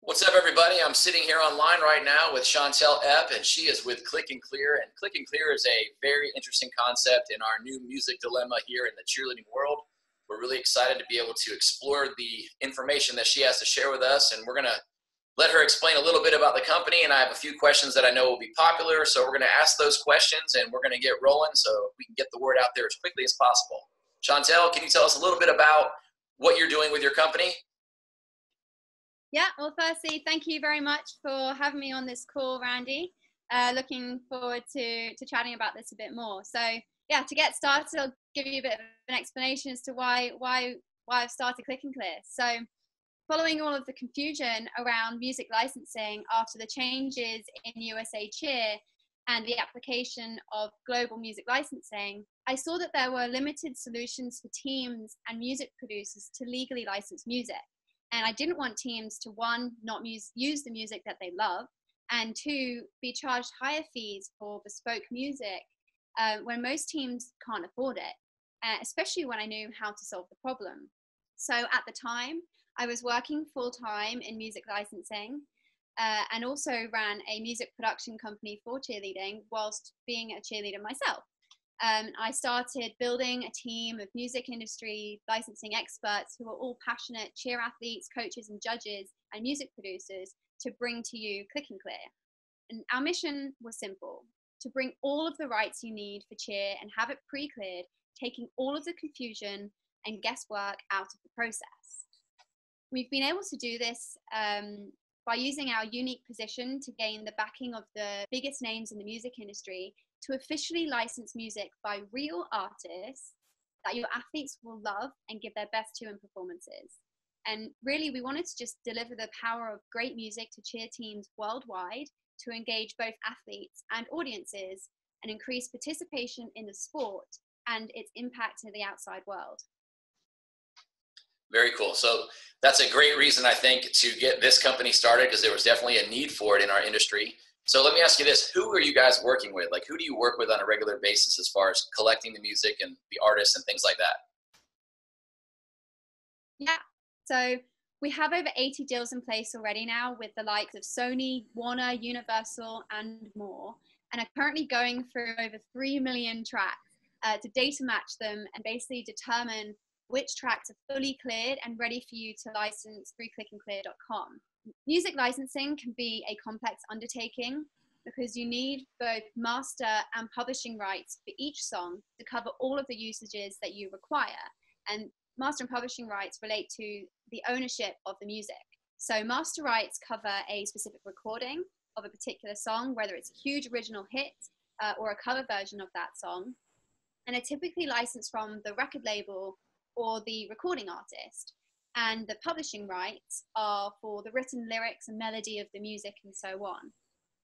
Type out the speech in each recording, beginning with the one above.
What's up, everybody? I'm sitting here online right now with CHANTAL, and she is with CLICKNCLEAR. And CLICKNCLEAR is a very interesting concept in our new music dilemma here in the cheerleading world. We're really excited to be able to explore the information that she has to share with us, and we're going to let her explain a little bit about the company. And I have a few questions that I know will be popular, so we're going to ask those questions, and we're going to get rolling so we can get the word out there as quickly as possible. CHANTAL, can you tell us a little bit about what you're doing with your company? Yeah, well, firstly, thank you very much for having me on this call, Randy. Looking forward to chatting about this a bit more. So, yeah, to get started, I'll give you a bit of an explanation as to why I've started CLICKNCLEAR. So, following all of the confusion around music licensing after the changes in USA Cheer and the application of global music licensing, I saw that there were limited solutions for teams and music producers to legally license music. And I didn't want teams to, one, not use the music that they love, and two, be charged higher fees for bespoke music when most teams can't afford it, especially when I knew how to solve the problem. So at the time, I was working full-time in music licensing and also ran a music production company for cheerleading whilst being a cheerleader myself. I started building a team of music industry licensing experts who are all passionate cheer athletes, coaches, and judges, and music producers to bring to you CLICKNCLEAR. And our mission was simple: to bring all of the rights you need for cheer and have it pre-cleared, taking all of the confusion and guesswork out of the process. We've been able to do this by using our unique position to gain the backing of the biggest names in the music industry to officially license music by real artists that your athletes will love and give their best to in performances. And really, we wanted to just deliver the power of great music to cheer teams worldwide to engage both athletes and audiences and increase participation in the sport and its impact to the outside world. Very cool. So that's a great reason, I think, to get this company started, because there was definitely a need for it in our industry. So let me ask you this: who are you guys working with? Like, who do you work with on a regular basis as far as collecting the music and the artists and things like that? Yeah, so we have over 80 deals in place already now with the likes of Sony, Warner, Universal, and more, and are currently going through over 3 million tracks to data match them and basically determine which tracks are fully cleared and ready for you to license through clicknclear.com. Music licensing can be a complex undertaking because you need both master and publishing rights for each song to cover all of the usages that you require. And master and publishing rights relate to the ownership of the music. So master rights cover a specific recording of a particular song, whether it's a huge original hit or a cover version of that song, and are typically licensed from the record label or the recording artist. And the publishing rights are for the written lyrics and melody of the music and so on.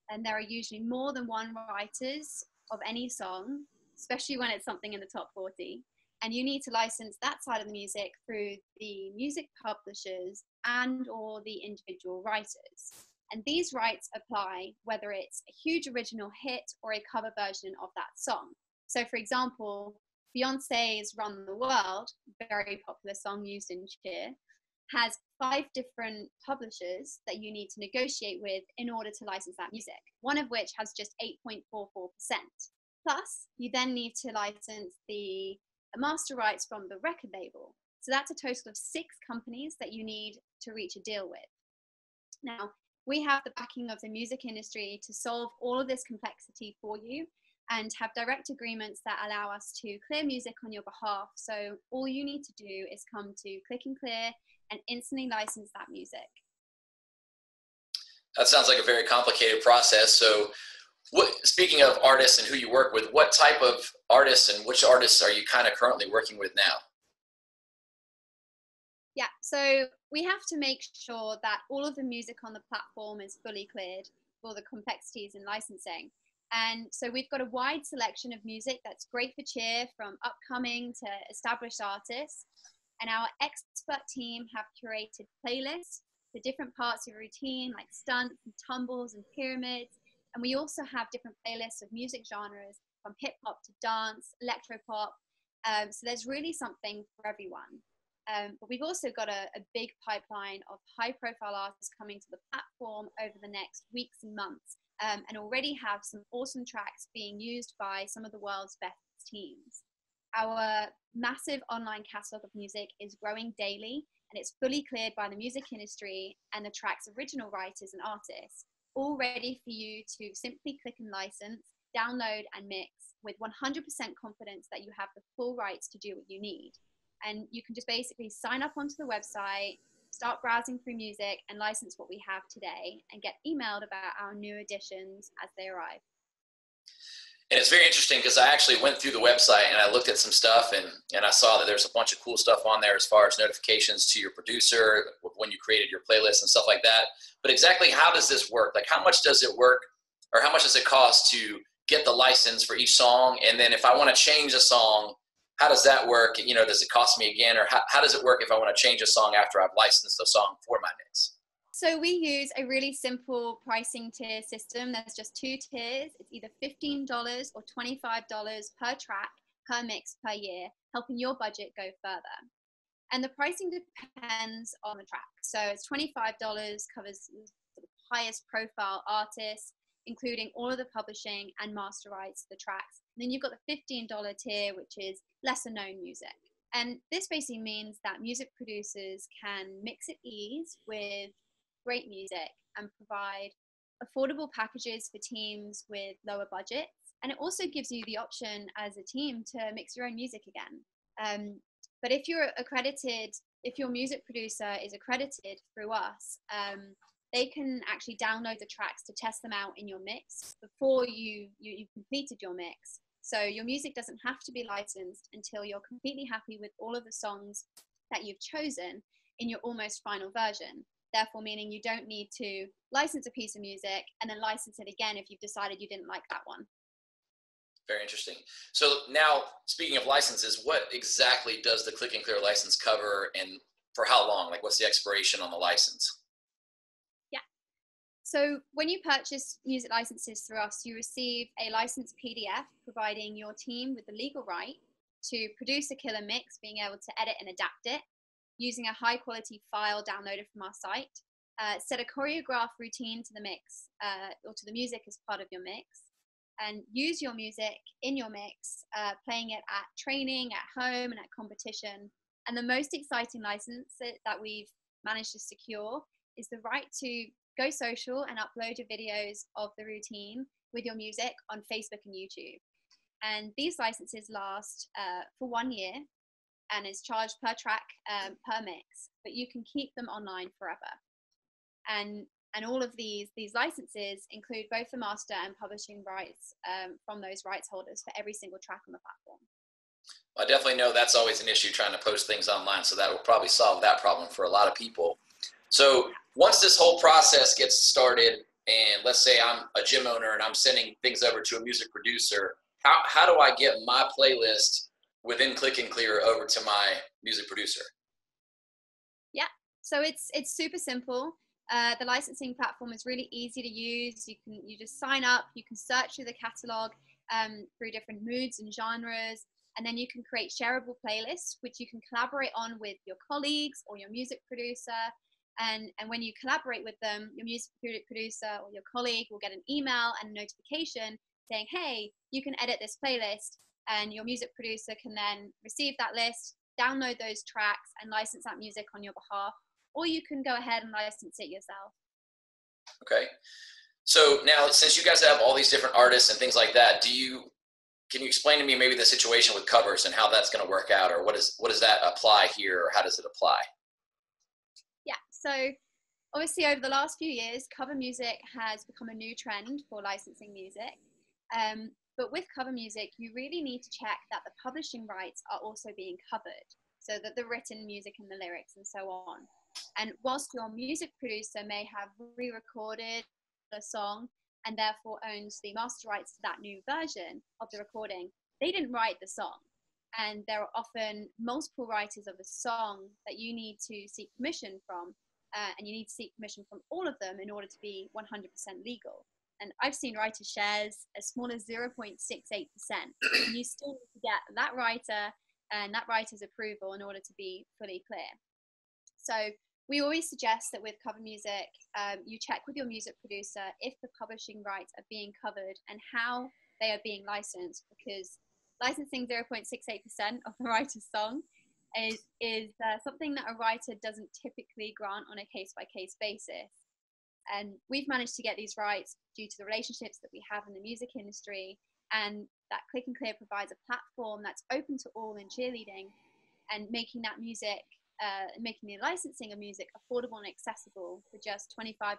And there are usually more than one writers of any song, especially when it's something in the top 40. And you need to license that side of the music through the music publishers and or the individual writers. And these rights apply whether it's a huge original hit or a cover version of that song. So for example, Beyonce's Run the World, very popular song used in cheer, has 5 different publishers that you need to negotiate with in order to license that music, one of which has just 8.44%. Plus, you then need to license the master rights from the record label. So that's a total of 6 companies that you need to reach a deal with. Now, we have the backing of the music industry to solve all of this complexity for you and have direct agreements that allow us to clear music on your behalf. So all you need to do is come to CLICKNCLEAR and instantly license that music. That sounds like a very complicated process. So speaking of artists and who you work with, what type of artists and which artists are you kind of currently working with now? Yeah, so we have to make sure that all of the music on the platform is fully cleared for the complexities in licensing. And so we've got a wide selection of music that's great for cheer, from upcoming to established artists. And our expert team have curated playlists for different parts of your routine, like stunts and tumbles and pyramids. And we also have different playlists of music genres, from hip hop to dance, electropop. So there's really something for everyone. But we've also got a big pipeline of high-profile artists coming to the platform over the next weeks and months, and already have some awesome tracks being used by some of the world's best teams. Our massive online catalog of music is growing daily, and it's fully cleared by the music industry and the track's original writers and artists, all ready for you to simply click and license, download and mix with 100% confidence that you have the full rights to do what you need. And you can just basically sign up onto the website, start browsing through music and license what we have today, and get emailed about our new additions as they arrive. And it's very interesting because I actually went through the website and I looked at some stuff, and I saw that there's a bunch of cool stuff on there as far as notifications to your producer when you created your playlist and stuff like that. But exactly how does this work? Like, how much does it work, or how much does it cost to get the license for each song? And then if I want to change a song, how does that work? You know, does it cost me again? Or how does it work if I want to change a song after I've licensed a song for my mix? So we use a really simple pricing tier system. There's just 2 tiers. It's either $15 or $25 per track, per mix, per year, helping your budget go further. And the pricing depends on the track. So it's $25 covers the highest profile artists, including all of the publishing and master rights to the tracks. And then you've got the $15 tier, which is lesser known music. And this basically means that music producers can mix at ease with great music and provide affordable packages for teams with lower budgets. And it also gives you the option as a team to mix your own music again. But if you're accredited, if your music producer is accredited through us, they can actually download the tracks to test them out in your mix before you've completed your mix. So your music doesn't have to be licensed until you're completely happy with all of the songs that you've chosen in your almost final version. Therefore, meaning you don't need to license a piece of music and then license it again if you've decided you didn't like that one. Very interesting. So now, speaking of licenses, what exactly does the Click and Clear license cover, and for how long? Like, what's the expiration on the license? Yeah. So when you purchase music licenses through us, you receive a license PDF providing your team with the legal right to produce a killer mix, being able to edit and adapt it, using a high quality file downloaded from our site, set a choreographed routine to the mix or to the music as part of your mix, and use your music in your mix, playing it at training, at home, and at competition. And the most exciting license that we've managed to secure is the right to go social and upload your videos of the routine with your music on Facebook and YouTube. And these licenses last for 1 year and is charged per track, per mix, but you can keep them online forever. And all of these licenses include both the master and publishing rights from those rights holders for every single track on the platform. I definitely know that's always an issue trying to post things online, so that will probably solve that problem for a lot of people. So once this whole process gets started, and let's say I'm a gym owner and I'm sending things over to a music producer, how do I get my playlist within Click and Clear over to my music producer? Yeah, so it's super simple. The licensing platform is really easy to use. You just sign up, you can search through the catalog through different moods and genres, and then you can create shareable playlists, which you can collaborate on with your colleagues or your music producer. And when you collaborate with them, your music producer or your colleague will get an email and a notification saying, hey, you can edit this playlist, and your music producer can then receive that list, download those tracks, and license that music on your behalf. Or you can go ahead and license it yourself. Okay. So now, since you guys have all these different artists and things like that, can you explain to me maybe the situation with covers and how that's going to work out, or what does that apply here, or how does it apply? Yeah, so obviously over the last few years, cover music has become a new trend for licensing music. But with cover music, you really need to check that the publishing rights are also being covered, so that the written music and the lyrics and so on. And whilst your music producer may have re-recorded a song and therefore owns the master rights to that new version of the recording, they didn't write the song. And there are often multiple writers of a song that you need to seek permission from, and you need to seek permission from all of them in order to be 100% legal. And I've seen writer shares as small as 0.68%. And you still need to get that writer and that writer's approval in order to be fully clear. So we always suggest that with cover music, you check with your music producer if the publishing rights are being covered and how they are being licensed, because licensing 0.68% of the writer's song is something that a writer doesn't typically grant on a case-by-case basis. And we've managed to get these rights due to the relationships that we have in the music industry, and that Click and Clear provides a platform that's open to all in cheerleading, and making that music, making the licensing of music affordable and accessible for just $25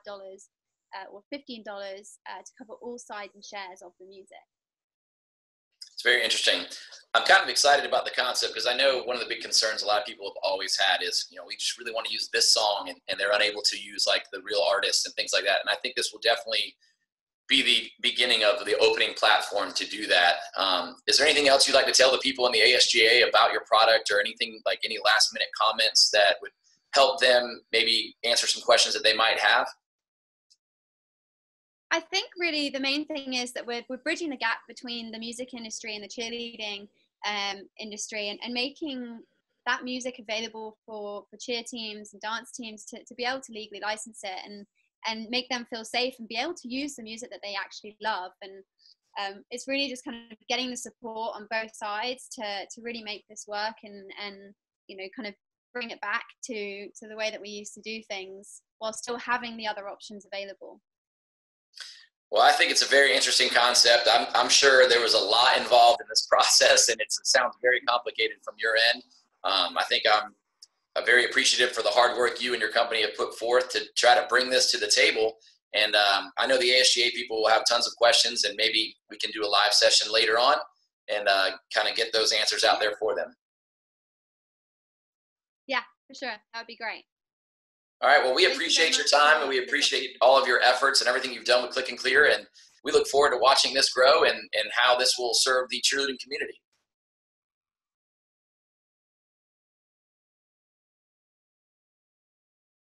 or $15 to cover all sides and shares of the music. It's very interesting. I'm kind of excited about the concept because I know one of the big concerns a lot of people have always had is, you know, we just really want to use this song and they're unable to use like the real artists and things like that. And I think this will definitely be the beginning of the opening platform to do that. Is there anything else you'd like to tell the people in the ASGA about your product, or anything like any last minute comments that would help them maybe answer some questions that they might have? I think really the main thing is that we're bridging the gap between the music industry and the cheerleading industry, and making that music available for cheer teams and dance teams to be able to legally license it and make them feel safe and be able to use the music that they actually love. And it's really just kind of getting the support on both sides to really make this work and you know, kind of bring it back to the way that we used to do things while still having the other options available. Well, I think it's a very interesting concept. I'm sure there was a lot involved in this process, and it sounds very complicated from your end. I think I'm very appreciative for the hard work you and your company have put forth to try to bring this to the table. And I know the ASGA people will have tons of questions, and maybe we can do a live session later on and kind of get those answers out there for them. Yeah, for sure. That would be great. All right. Well, we appreciate your time, and we appreciate all of your efforts and everything you've done with Click and Clear. And we look forward to watching this grow and how this will serve the cheerleading community.